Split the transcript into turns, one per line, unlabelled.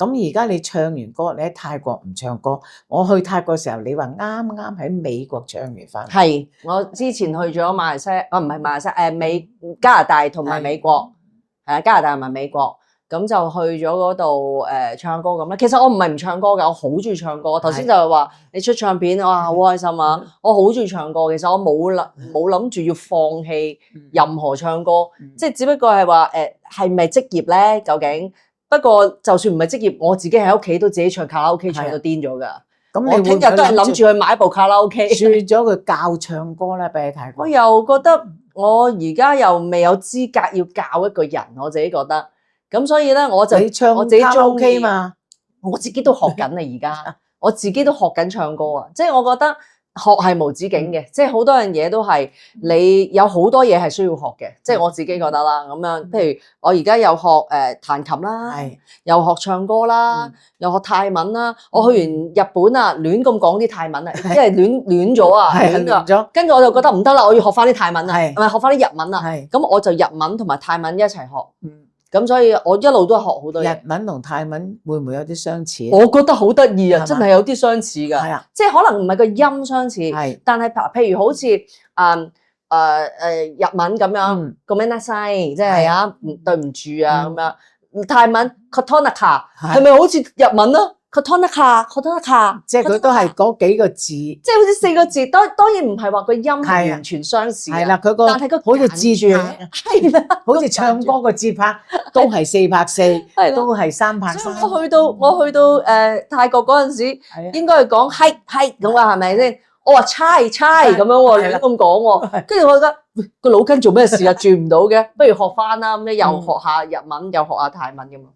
咁而家你唱完歌，你喺泰國唔唱歌，我去泰國嘅時候，你話啱啱喺美國唱完翻。
係，我之前去咗馬來西亞，唔係馬來西亞，加拿大同埋美國，係啊，加拿大同埋美國。咁就去咗嗰度唱歌咁啦。其實我唔係唔唱歌㗎，我好中意唱歌。頭先就係話你出唱片，哇好開心啊！我好中意唱歌。其實我冇諗住要放棄任何唱歌，即係只不過係話係咪職業咧？究竟不過就算唔係職業，我自己喺屋企都自己唱卡拉 OK 唱到癲咗㗎。咁我聽日都係諗住去買一部卡拉 OK。
轉咗佢教唱歌咧，俾你睇。
我又覺得我而家又未有資格要教一個人，我自己覺得。咁所以咧，我自己中意嘛，我自己都學緊啊！而家我自己都學緊唱歌啊！即係我覺得學係無止境嘅，即係好多樣嘢都係你有好多嘢係需要學嘅。即係我自己覺得啦，咁樣譬如我而家又學彈琴啦，又學唱歌啦，又學泰文啦。我去完日本啊，亂咁講啲泰文啊，因為亂咗啊，亂咗。跟住我就覺得唔得啦，我要學翻啲泰文啊，係咪學翻啲日文啊？咁我就日文同埋泰文一齊學。咁所以我一路都學好多嘢。日文同泰文會唔會有啲相似？我覺得好得意啊，真係有啲相似㗎。係啊，即係可能唔係個音相似，但係譬如好似日文咁樣ごめんなさい，即係啊對唔住啊咁樣。泰文 kotonaka 係咪好似日文啊？kotonaka，即係佢都係嗰幾個字，即係好似4個字。當然唔係話個音係完全相似，係啦，但係個好似節拍，係啦，好似唱歌個節拍都係4拍4，都係3拍3。我去到泰國嗰陣時，應該係講係咁話係咪先？我話猜咁樣喎，亂咁講喎，跟住我覺得個腦筋做咩事啊？轉唔到嘅，不如學翻啦，咁咧又學下日文，又學下泰文咁啊。